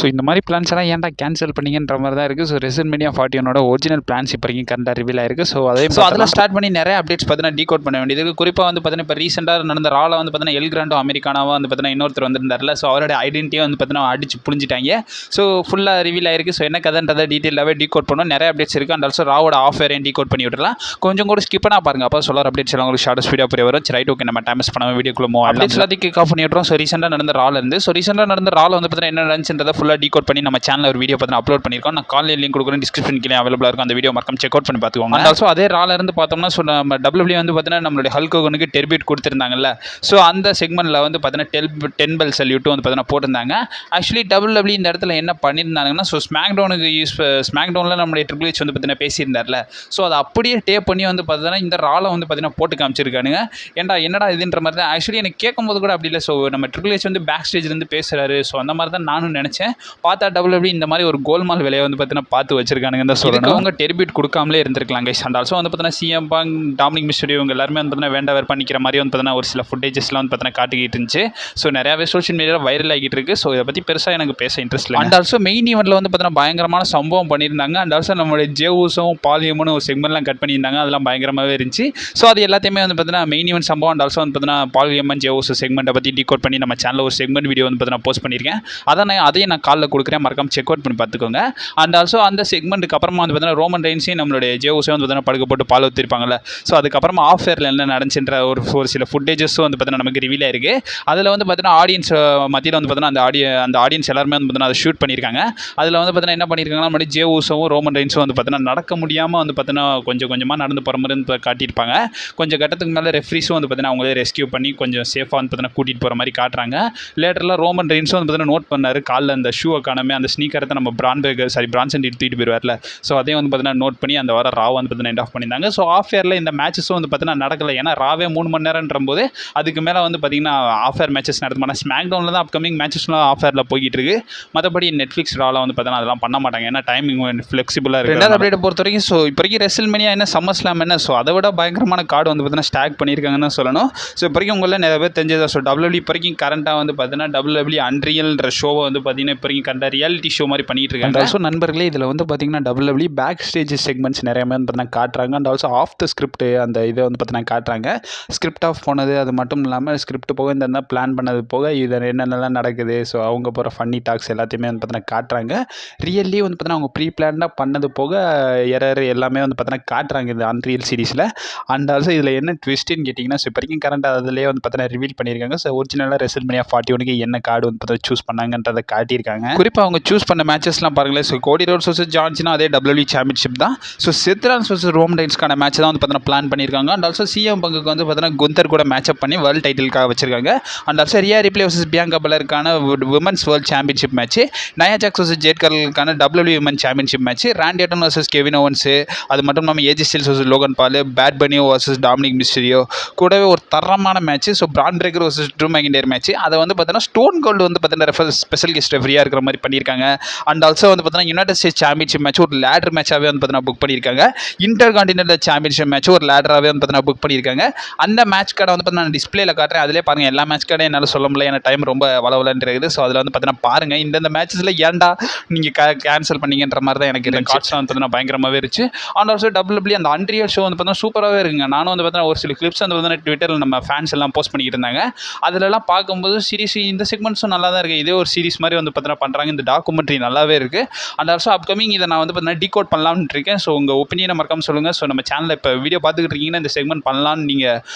So இந்த மாதிரி plans எல்லாம் ஏன்டா கேன்சல் பண்ணிங்கன்ற மாதிரி தான் இருக்குது. ஸோ ரெசல்மேனியா 41 ஒரிஜினல் பிளான்ஸ் இப்போ வரைக்கும் கரெக்டாக ரிவீல் ஆயிருக்கு. ஸோ அதில் ஸ்டார்ட் பண்ணி நிறைய அப்டேட்ஸ் பார்த்தீங்கன்னா டீகோட் பண்ண வேண்டியது. குறிப்பாக வந்து பார்த்தீங்கன்னா இப்போ ரீசெண்டாக நடந்த ரால வந்து பார்த்தீங்கன்னா எல் கிராண்டோ அமெரிக்கானாவா வந்து பார்த்தீங்கன்னா இன்னொருத்தர் வந்திருந்தார்ல. ஸோ அவரோட ஐடென்டிட்டியை வந்து பார்த்தீங்கன்னா அடிச்சு புரிஞ்சிட்டாங்க. ஸோ ஃபுல்லாக ரிவீல் ஆயிருக்கு. ஸோ என்ன கதைன்றதை டீட்டெயிலாகவே டீகோட் பண்ணணும். நிறைய அப்டேட்ஸ் இருக்குது. அண்ட் ஆல்சோ ராவோட ஆஃபரையும் டீகோட் பண்ணி விட்டுலாம். கொஞ்சம் கூட ஸ்கிப் பண்ணா பாருங்க. அப்போ சொல்கிற அப்டேட்ஸ் எல்லாம் உங்களுக்கு ஷார்ட் ஸ்பீடாக புரிய வரும். ரைட், ஓகே, நம்ம டைம் பண்ணாமல் வீடியோக்குள்ள மூவ் அப்டேட்ஸ் எல்லாத்தையும் கிக் ஆஃப் பண்ணி விட்டுறோம். ஸோ ரீசெண்டாக நடந்த ரால இருந்து வந்து பார்த்தீங்கன்னா என்ன நடந்துச்சுன்றதை ஃபுல்லாக டீகோட் பண்ணி நம்ம சேனல் ஒரு வீடியோ பார்த்தீங்கன்னா அப்லோட் பண்ணியிருக்கோம். நான் கால் லிங்க் கொடுக்குறேன், டிஸ்கிரிப்ஷன் கீழே அவைலபிளாக இருக்கும். அந்த வீடியோ மறக்காம செக் அவுட் பண்ணி பார்த்துக்கோங்க. அண்ட் ஆல்சோ அதே ரால இருந்து பார்த்தோம்னா ஸோ நம்ம WWE வந்து பார்த்தீங்கன்னா நம்மளுடைய ஹல்க் ஹோகனுக்கு டெர்பியூட் கொடுத்துருந்தாங்கல்ல. ஸோ அந்த செக்மெண்ட்டில் வந்து பார்த்தீங்கன்னா 10 பெல் சல்யூட் வந்து பார்த்தீங்கன்னா போட்டிருந்தாங்க. ஆக்சுவலி WWE இந்த இடத்துல என்ன பண்ணியிருந்தாங்கன்னா ஸோ ஸ்மாக்டவுனில் நம்மளுடைய ட்ரிபிள் எச் வந்து பார்த்தீங்கன்னா பேசியிருந்தார்ல. ஸோ அதை அப்படியே டேப் பண்ணி வந்து பார்த்தீங்கன்னா இந்த ரால வந்து பார்த்தீங்கன்னா போட்டு காமிச்சிருக்கானுங்க. என்னடா இதுன்ற மாதிரி தான் ஆக்சுவலி எனக்கு கேட்கும்போது கூட அப்படி இல்லை. ஸோ நம்ம ட்ரிபிள் எச் வந்து பேக் ஸ்டேஜ்லேருந்து பேசுகிறாரு. ஸோ அந்த மாதிரி தான் நானும் நினச்சேன். பார்த்தா WWE இந்த மாதிரி ஒரு கோல்மால் வேலையை வந்து பார்த்தீங்கன்னா பார்த்து வச்சிருக்கானுங்க தான் சொல்லணும். அவங்க டெர்பியூட் கொடுக்காமலே இருந்திருக்கலாம் கைஸ். அண்ட் ஆல்சோ வந்து பார்த்தீங்கன்னா சிஎம் பாங், டாமினிக் மிஸ்டரியோ இவங்க எல்லாருமே வந்து பார்த்தீங்கன்னா வேண்டாவர் பண்ணிக்கிற மாதிரி வந்து பார்த்தீங்கன்னா ஒரு சில ஃபுட்டேஜஸ்லாம் வந்து பார்த்தீங்கன்னா காட்டிக்கிட்டு இருந்துச்சு. ஸோ நிறையாவே சோஷியல் மீடியாவில் வைரல் ஆகிட்டு இருக்கு. ஸோ இதை பற்றி பெருசாக எனக்கு பேச இன்ட்ரெஸ்ட் இல்லை. அண்ட் ஆல்சோ மெயின் ஈவெண்ட்டில் வந்து பார்த்தீங்கன்னா பயங்கரமான சம்பவம் பண்ணியிருந்தாங்க. அண்ட் ஆல்சோ நம்மளுடைய ஜேவுஸும் பாலியமும் ஒரு செக்மெண்ட்லாம் கட் பண்ணியிருந்தாங்க. அதெல்லாம் பயங்கரமாகவே இருந்துச்சு. ஸோ அது எல்லாத்தையுமே வந்து பார்த்தீங்கன்னா மெயின் ஈவெண்ட் சம்பவம் அண்ட் ஆல்சோ வந்து பார்த்தீங்கன்னா பாலியமன் ஜேவுஸ் செக்மெண்ட்டை பற்றி டீகோட் பண்ணி நம்ம சேனலில் ஒரு செக்மெண்ட் வீடியோ வந்து பார்த்தீங்கன்னா போஸ்ட் பண்ணியிருக்கேன். அதையும் நான் காலில் கொடுக்குறேன், மறக்காம செக் அவுட் பண்ணி பார்த்துக்கோங்க. அண்ட் ஆல்சோ அந்த செக்மெண்ட்டுக்கு அப்புறமா வந்து பார்த்தீங்கன்னா ரோமன் ரெயின்ஸையும் நம்மளுடைய ஜேவுஸை வந்து பார்த்தீங்கன்னா படுக்க போட்டு பால் ஊற்றிருப்பாங்கல்ல. ஸோ அதுக்கப்புறமா ஆஃப் ஏரில் என்ன நடந்துச்சுன்ற ஒரு சில ஃபுட்டேஜஸும் வந்து பார்த்தீங்கன்னா நமக்கு ரிவீல் ஆயிருக்கு. அதில் வந்து பார்த்தீங்கன்னா ஆடியன்ஸ் மத்தியில் வந்து பார்த்தீங்கன்னா அந்த ஆடியன்ஸ் எல்லாருமே வந்து பார்த்தீங்கன்னா அதை ஷூட் பண்ணியிருக்காங்க. அதில் வந்து பார்த்தீங்கன்னா என்ன பண்ணியிருக்காங்கன்னா நம்மளுடைய ஜேவுஸும் ரோமன் ரெயின்ஸும் வந்து பார்த்தீங்கன்னா நடக்க முடியாமல் வந்து பார்த்தீங்கன்னா கொஞ்சமாக நடந்து போகிற மாதிரி காட்டியிருப்பாங்க. கொஞ்சம் கட்டத்துக்கு மேலே ரெஃப்ரீஸும் வந்து பார்த்தீங்கன்னா அவங்களே ரெஸ்கியூ பண்ணி கொஞ்சம் சேஃபாக வந்து பார்த்தீங்கன்னா கூட்டிகிட்டு போகிற மாதிரி காட்டுறாங்க. லேட்டரில் ரோமன் ரெயின்ஸும் வந்து பார்த்தீங்கன்னா நோட் பண்ணார் காலில் அந்த ஷூவை காணாமல் அந்த ஸ்னீக்கரத்தை நம்ம பிரான்சன் தூக்கிட்டு போயிடுவார்ல. ஸோ அதையும் வந்து பார்த்தீங்கன்னா நோட் பண்ணி அந்த வாரம் ராவ் வந்து பார்த்தீங்கன்னா எண்ட் ஆஃப் பண்ணியிருந்தாங்க. ஸோ ஆஃப் ஏரில் இந்த மேட்சஸும் வந்து பார்த்தீங்கன்னா நடக்கலை. ஏன்னா ராவே 3 மணி நேரம்ன்ற போது அதுக்கு மேலே வந்து பார்த்தீங்கன்னா ஆஃப் ஏர் மேட்சஸ் நடத்த மாட்டாங்க. ஸ்மாக்டவுனில் தான் அப்கமிங் மேட்சஸ்லாம் ஆஃப் ஏரில் போய்கிட்டு இருக்கு. மற்றபடி நெட்ஃப்ளிக்ஸ் ராவில் வந்து பார்த்தீங்கன்னா அதெல்லாம் பண்ண மாட்டாங்க. ஏன்னா டைமிங் ஃப்ளெக்சிபிளாக இருக்குது. ரெண்டாவது அப்டேட்டை பொறுத்த வரைக்கும் ஸோ இப்போதைக்கு ரெசல்மேனியா என்ன சம்மர் ஸ்லாம் என்ன ஸோ அதை விட பயங்கரமான கார்டு வந்து பார்த்தீங்கன்னா ஸ்டாக் பண்ணியிருக்காங்கன்னு சொல்லணும். ஸோ இப்போதைக்கும் உங்களை நிறைய பேர் தெரிஞ்சதா. ஸோ WWE இப்போதைக்கும் கரண்ட்டாக வந்து பார்த்தீங்கன்னா WWE அன்ரியல்ன்ற ஷோவை வந்து பார்த்தீங்கன்னா இப்போதைக்கும் கரெக்டாக ரியாலிட்டி ஷோ மாதிரி பண்ணிட்டு இருக்காங்க. ஸோ நண்பர்களே இதில் வந்து பார்த்தீங்கன்னா WWE பேக் ஸ்டேஜ் செக்மெண்ட்ஸ் நிறைய வந்து பார்த்தீங்கன்னா காட்டுறாங்க. And also of the script அந்த இதை வந்து பார்த்தீங்கன்னா காட்டுறாங்க. ஸ்கிரிப்ட் ஆஃப் போனது அது மட்டும் இல்லாமல் ஸ்கிரிப்ட் போக இந்த பிளான் பண்ணது போக இது என்னென்னலாம் நடக்குது. ஸோ அவங்க போகிற ஃபன்னி டாக்ஸ் எல்லாத்தையுமே வந்து பார்த்தீங்கன்னா காட்டுறாங்க. ரியல்லி வந்து பார்த்தீங்கன்னா அவங்க ப்ரீ பிளான்டாக பண்ணது போக எரர் எல்லாமே வந்து பார்த்தீங்கன்னா காட்டுறாங்க இந்த அன்ரியல் சீரிஸில். அண்ட் ஆல்சோ இதில் என்ன ட்விஸ்ட்டுன்னு கேட்டிங்கன்னா ஸோ இப்போ வரைக்கும் கரண்ட் அதிலே வந்து பார்த்தீங்கன்னா ரிவீல் பண்ணியிருக்காங்க. ஸோ ஒரிஜினலாக ரெசல்மேனியா 41க்கு என்ன கார்டு வந்து பார்த்தீங்கன்னா சூஸ் பண்ணாங்கன்றதை காட்டியிருக்காங்க. குறிப்பாக அவங்க சூஸ் பண்ண மேட்சஸ்லாம் பாருங்களேன். ஸோ கோடி ரோட்ஸ் வர்சஸ் ஜான் சீனா அதே WWE சாம்பியன்ஷிப் தான். ஸோ செத்ரான்ஸ் வர்சஸ் ரோமன் ரெயின்ஸ்க்கான மேட்ச் தான் வந்து பார்த்தீங்கன்னா பிளான் பண்ணியிருக்காங்க. அண்ட் ஆல்சோ சிஎம் பங்குக்கு வந்து பார்த்தீங்கன்னா குந்தர் கூட மேட்ச் அப் பண்ணி வேர்ல்டு டைட்டிலுக்காக வச்சிருக்காங்க. And also Rhea Ripley versus Bianca பெலருக்கான women's world championship match, Nia Jax versus Jade கார்லுக்கான WWE women championship match, Randy Orton versus Kevin Owens, அது மட்டும் இல்லாமல் AJ Styles versus Logan Paul, Bad Bunny versus Dominik Mysterio கூடவே ஒரு தரமான match. So Bron Breakker versus Drew McIntyre match. அதை வந்து பார்த்தீங்கன்னா ஸ்டோன் கோல்டு வந்து பார்த்தீங்கன்னா ஸ்பெஷல் கெஸ்ட் ரெஃபரியாக இருக்கிற மாதிரி பண்ணியிருக்காங்க. அண்ட் ஆல்சோ வந்து பார்த்தீங்கன்னா யுனைடெட் ஸ்டேட்ஸ் சாம்பியன்ஷிப் மேட்ச் ஒரு லேடர் மேட்சாகவே வந்து பார்த்தீங்கன்னா புக் பண்ணியிருக்காங்க. இன்டர் கான்டினென்டல் சாம்பியன்ஷிப் மேட்ச் ஒரு லேடராகவே வந்து பார்த்தீங்கன்னா புக் பண்ணியிருக்காங்க. அந்த மேட்ச் கார்டை வந்து பார்த்தீங்கன்னா டிஸ்பிளேல காட்டுறேன். அதிலே பாருங்கள் எல்லா மேட்ச் கார்டும் என்னால் சொல்ல முடியல. ஏன்னா டைம் ரொம்ப வளவலன்னு இருக்குது. ஸோ அதில் வந்து பார்த்தீங்கன்னா பாருங்கள் இந்த மேட்சஸில் ஏன்டா நீங்கள் கேன்சல் பண்ணிங்கன்ற மாதிரி தான் எனக்கு இந்த கார்ட்ஸ்லாம் வந்து பார்த்தீங்கன்னா பயங்கரமாகவே இருந்துச்சு. அண்ட் ஆல்சோ WWE அந்த அன்ரியல் ஷோ வந்து பார்த்தீங்கன்னா சூப்பராகவே இருக்குங்க. நானும் வந்து பார்த்தீங்கன்னா ஒரு சில கிளிப்ஸ் வந்து பார்த்தீங்கன்னா ட்விட்டரில் நம்ம ஃபேன்ஸ் எல்லாம் போஸ்ட் பண்ணிக்கிட்டு இருந்தாங்க. அதிலலாம் பார்க்கும்போது சீரிஸ் இந்த செக்மெண்ட்ஸும் நல்லா தான் இருக்குது. இதே ஒரு சீரிஸ் மாதிரி வந்து பார்த்தீங்கன்னா பண்ணுறாங்க. இந்த டாக்குமெண்ட்ரி நல்லாவே இருக்குது. அண்ட் ஆல்சோ அப்கமிங் இதை நான் வந்து பார்த்தீங்கன்னா டீகோட் பண்ணலாம்னு இருக்கேன். ஸோ உங்கள் ஒப்பீனியனை மறக்காம சொல்லுங்கள். ஸோ நம்ம சேனலில் இப்போ வீடியோ பார்த்துக்கிட்டு இருக்கீங்கன்னா இந்த செக்மெண்ட் பண்ணலான்னு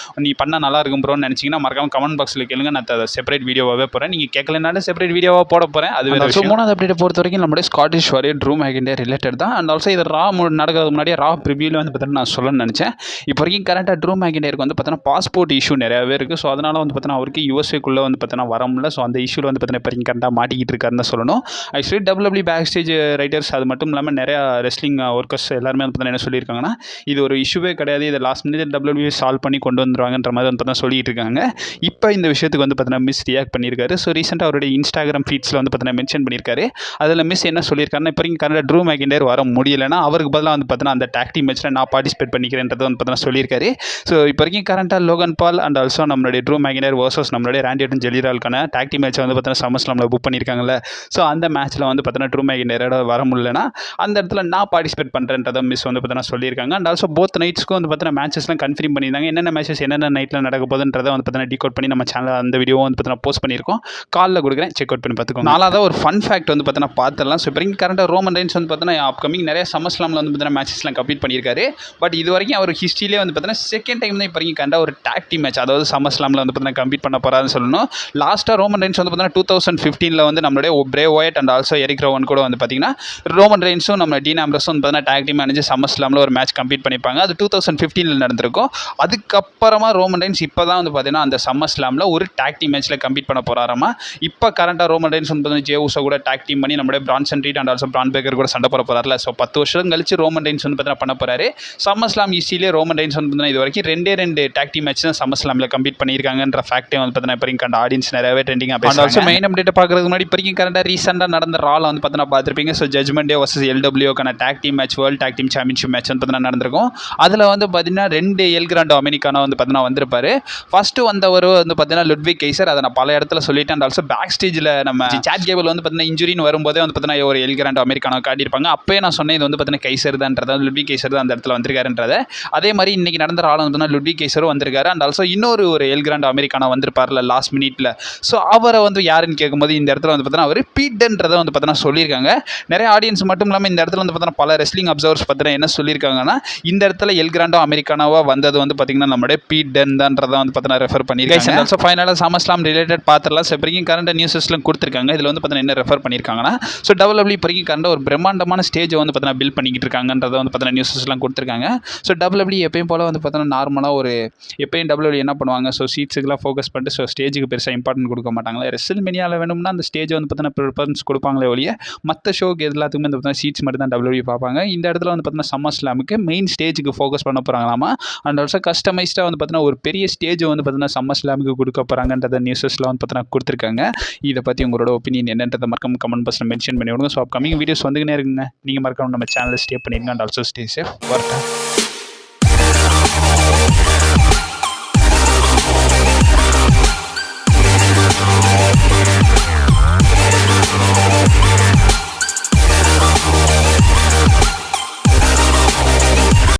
நீ பண்ணால் நல்லா இருக்கும் ப்ரோன்னு நினச்சிங்கன்னா மறக்காம கமெண்ட் பாக்ஸில் கேளுங்க. நான் அதை செப்பரேட் வீடியோவாகவே போகிறேன். நீங்கள் கேட்கலனாலும் செப்பரேட் வீடியோவாக போட போகிறேன். அது ஸோ மூணாவது அப்டேட் பொறுத்த வரைக்கும் நம்மளுடைய Scottish warrior Drew McIntyre related தான். அண்ட் ஆல்சோ இது நடக்கிறதுக்கு முன்னாடியே ரா ப்ரிவியூவில் வந்து பார்த்தீங்கன்னா நான் சொல்லணும்னு நினச்சேன். இப்போ வரைக்கும் கரெக்டாக ட்ரூ மேக்கின்டையருக்கு வந்து பார்த்தீங்கன்னா பாஸ்போர்ட் இஷ்யூ நிறையாவே இருக்குது. ஸோ அதனால் வந்து பார்த்தீங்கன்னா அவருக்கு யூஎஸ்ஏக்குள்ளே வந்து பார்த்தீங்கன்னா வர முடியல. ஸோ அந்த இஷ்யூவில் வந்து பார்த்தீங்கன்னா இப்போ வரைக்கும் கரெக்டாக மாட்டிக்கிட்டு இருக்காருன்னு சொல்லணும். Actually WWE back stage writers அது மட்டும் இல்லாமல் நிறையா ரெஸ்லிங் ஒர்க்கர்ஸ் எல்லாருமே வந்து பார்த்தீங்கன்னா என்ன சொல்லியிருக்காங்கன்னா இது ஒரு இஷ்யூவே கிடையாது, இதை லாஸ்ட் மினிட் WWE சால்வ் பண்ணி கொண்டு வந்துருவாங்கன்ற மாதிரி வந்து பார்த்தீங்கன்னா சொல்லிட்டு இருக்காங்க. இப்போ இந்த விஷயத்துக்கு வந்து பார்த்தீங்கன்னா மிஸ் ரியாக்ட் பண்ணியிருக்காரு. ஸோ ரீசெண்டாக அவருடைய இன்ஸ்டாகிராம் ஃபீட்ஸில் வந்து பார்த்தீங்கன்னா மென்ஷன் பண்ணியிருக்காரு. அதில் மிஸ் என்ன சொல்லியிருக்காருன்னா இப்போ வரைக்கும் கரெக்டாக ட்ரூ மேக்கின்டையர் வர முடியலைன்னா அவருக்கு பதிலாக வந்து பார்த்தீங்கன்னா அந்த டாக் டீம் மேட்ச்சில் நான் பார்ட்டிசிபேட் பண்ணிக்கிறேன்றதை வந்து பார்த்தீங்கன்னா சொல்லியிருக்காரு. ஸோ இப்போ வரைக்கும் கரெக்டாக லோகன் பால் அண்ட் ஆல்சோ நம்மளுடைய ட்ரூ மேக்கின்டையர் வர்சஸ் நம்மளுடைய ராண்டி ஆர்டன் ஜெலிரால்கான டாக் டீம் மேட்ச் வந்து பார்த்தீங்கன்னா சம்மர் ஸ்லாமில் புக் பண்ணியிருக்காங்கல்ல. ஸோ அந்த மேட்ச்சில் வந்து பார்த்தீங்கன்னா ட்ரூ மேக்கின்டரோட வர முடியலன்னா அந்த இடத்துல நான் பார்ட்டிசிபேட் பண்ணுறேன்றதை மிஸ் வந்து பார்த்தீங்கன்னா சொல்லியிருக்காங்க. அண்ட் ஆல்சோ போத் நைட்ஸ்க்கும் வந்து பார்த்தீங்கன்னா மேட்சஸ்லாம் கன்ஃபார்ம் பண்ணியிருந்தாங்க. என்னென்ன மேட்சஸ் என்னென்ன நைட்டில் நடக்க போகுதுன்றதை வந்து பார்த்தீங்கன்னா டீகோட் பண்ணி நம்ம சேனல் அந்த வீடியோ வந்து பார்த்தீங்கன்னா போஸ்ட் பண்ணியிருக்கோம். காலில் கொடுக்குறேன், செக் அவுட் பண்ணி பார்த்துக்கோங்க. நாலாவது ஒரு ஃபன் ஃபேக்ட் வந்து பார்த்தீங்கன்னா பார்த்துடலாம். ஸோ இப்போ கரண்டாக ரோமன் ரெயின்ஸ் வந்து பார்த்தீங்கன்னா அப்கமிங் நிறைய சம்மர்ஸ்லாமில் வந்து பார்த்தீங்கன்னா மேட்சஸ்லாம் கம்ப்ளீட் பண்ணியிருக்காரு. பட் இது வரைக்கும் அவர் ஹிஸ்ட்ரியிலே வந்து பார்த்தீங்கன்னா செகண்ட் டைம் தான் இப்போ வரைக்கும் கரெக்டாக ஒரு டாக் டீம் மேட்ச், அதாவது சம்மர்ஸ்லாமில் வந்து பார்த்தீங்கன்னா கம்ப்ளீட் பண்ண போகிறாருன்னு சொல்லணும். லாஸ்ட்டாக ரோமன் ரெயின்ஸ் வந்து பார்த்தீங்கன்னா 2015 வந்து நம்மளுடைய பிரே ஒயட் அண்ட் ஆல்சோ எரிக் ரோவன் கூட வந்து பார்த்தீங்கன்னா ரோமன் ரெயின்ஸும் நம்ம டீன் ஆம்ப்ரஸும் வந்து பார்த்தீங்கன்னா டாக் டீம் மேனேஜ் சம்மர்ஸ்லாமில் ஒரு மேட்ச் கம்ப்ளீட் பண்ணிப்பாங்க. அது 2015 நடந்திருக்கும். அதுக்கப்புறமா ரோமன் ரெயின்ஸ் இப்போ தான் வந்து பார்த்தீங்கன்னா அந்த சம்மர்ஸ்லாமில் ஒரு டாக் டீம் மேட்ச்சில் கம்ப்ளீட் பண்ண போகிறாராமா. இப்போ கரண்டாக ரோமன் ரெயின்ஸ் வந்து பார்த்தீங்கன்னா ஜே ஊசோ கூட டாக் டீம் பண்ணி நம்மளுடைய Bronson Reed and also Bron Breakker கூட சண்டை போட போகிறார்ல. ஸோ 10 வருஷம் கழிச்சு ரோமன் ரெயின்ஸ் வந்து பார்த்தீங்கன்னா பண்ண போகிறாரு. சம்மர்ஸ்லாம் ஈஸியிலே ரோமன் ரெயின்ஸ் வந்து பார்த்தீங்கன்னா இது வரைக்கும் 2 டாக் டீம் மேட்ச் தான் சம்மர்ஸ்லாமில் கம்ப்ளீட் பண்ணியிருக்காங்கன்ற ஃபேக்டே வந்து பார்த்தீங்கன்னா இப்போ கண்ட ஆடியன்ஸ் நிறையவே ட்ரெண்டிங்காக பேசுகிறாங்க. மெயின் அப்டேட் பார்க்குறதுக்கு முன்னாடி இப்போ கரண்டாக ரீசெண்டாக நடந்த ரால வந்து பார்த்தீங்கன்னா பார்த்துருப்பீங்க. ஸோ ஜட்மெண்ட் டே வர்சஸ் LWக்கான tag team match, world tag team championship match வந்து பார்த்தீங்கன்னா நடந்திருக்கும். அதில் வந்து பார்த்தீங்கன்னா 2 எல் கிராண்டோ அமெரிக்கானோ வந்து பார்த்தீங்கன்னா வந்திருப்பாரு. ஃபர்ஸ்ட் வந்தவர் வந்து பார்த்தீங்கன்னா லுட்விக் கைசர். அதை நான் பல இடத்துல சொல்லிட்டேன். அண்ட் ஆல்சோ பேக் ஸ்டேஜில் நம்ம சாட் கேபிள் வந்து பார்த்தீங்கன்னா இன்ஜுரின்னு வரும்போதே வந்து பார்த்தீங்கன்னா ஒரு எல் கிராண்டோ அமெரிக்கானோ காட்டியிருப்பாங்க. அப்போயே நான் சொன்னேன் இது வந்து பார்த்தீங்கன்னா கைசர் தான்ன்றத, லுட்விக் கைசர் தான் அந்த இடத்துல வந்திருக்காருன்றதை. அதே மாதிரி இன்னைக்கு நடந்த ரால வந்து லுட்விக் கைசரும் வந்திருக்காரு. அண்ட் ஆல்சோ இன்னொரு எல் கிராண்டோ அமெரிக்கானோ வந்திருப்பார்ல லாஸ்ட் மினிட்ல. ஸோ அவரை வந்து யாருன்னு கேட்கும்போது இந்த இடத்துல வந்து பார்த்தீங்கன்னா அவர் பீட்ன்றதை வந்து பார்த்தீங்கன்னா சொல்லியிருக்காங்க. நிறைய ஆடியன்ஸ் மட்டும் இல்லாமல் இந்த இடத்துல வந்து பார்த்தீங்கன்னா பல ரெஸ்லிங் அப்சர்வர்ஸ் பார்த்தீங்கன்னா என்ன சொல்லியிருக்காங்கன்னா இந்த இடத்துல எல் கிராண்டோ அமெரிக்கானோவா வந்தது வந்து பார்த்தீங்கன்னா நம்மளுடைய பீடன் தான்றதை வந்து பார்த்தீங்கன்னா ரெஃபர் பண்ணியிருக்காங்க. ஆல்சோ ஃபைனலாக சம்மர்ஸ்லாம் ரிலேட்டட் பார்த்துடலாம். ஸோ இப்போ கரண்ட் நியூஸஸ்லாம் கொடுத்துருக்காங்க. இதில் வந்து பார்த்தீங்கன்னா என்ன ரெஃபர் பண்ணியிருக்காங்கன்னா ஸோ WWE இப்போ கரண்ட் ஒரு பிரம்மாண்டமான ஸ்டேஜை வந்து பார்த்தீங்கன்னா பில்ட் பண்ணிக்கிட்டு இருக்காங்கன்றதை வந்து பார்த்தீங்கன்னா நியூஸஸ்லாம் கொடுத்துருக்காங்க. ஸோ WWE எப்பயும் போல் வந்து பார்த்தீங்கன்னா நார்மலாக எப்பயும் WWE என்ன பண்ணுவாங்க, ஸோ சீட்ஸுக்கெல்லாம் ஃபோக்கஸ் பண்ணிட்டு ஸோ ஸ்டேஜுக்கு பெருசாக இம்பார்ட்டன்ட் கொடுக்க மாட்டாங்களா. ரெஸ்ல்மேனியாவில் வேணும்னா அந்த ஸ்டேஜ் வந்து பார்த்தீங்கன்னா ப்ரிஃபரன்ஸ் கொடுப்பாங்களே ஒழிய மற்ற ஷோக்கு எல்லாத்துக்குமே இந்த பார்த்தீங்கன்னா சீட்ஸ் மட்டும் தான் WWE பார்ப்பாங்க. இந்த இடத்துல வந்து பார்த்தீங்கன்னா சம்மர்ஸ்லாமுக்கு மெயின் ஸ்டேஜுக்கு ஃபோக்கஸ் பண்ண போகிறாங்களாமா. அண்ட் ஆல்சோ கஸ்டமைஸ்டாக வந்து பார்த்தீங்கன்னா ஒரு பெரிய ஸ்டேஜ் வந்து பார்த்தீங்கன்னா சம்மர்ஸ்லாமுக்கு கொடுக்க போகிறாங்கன்றத நியூஸஸ்லாம் வந்து பார்த்தீங்கன்னா கொடுத்துருக்காங்க. இதை பற்றி உங்களோட ஒப்பீனியன் என்னன்றதை மறக்காம கமெண்ட் பாக்ஸில் மென்ஷன் பண்ணி விடுங்க. ஸோ அப்கமிங் வீடியோஸ் வந்துக்கினே இருக்குங்க. நீங்கள் மறக்காம நம்ம சேனலில் ஸ்டே பண்ணிடுங்க. And also stay safe. வரட்டேன்.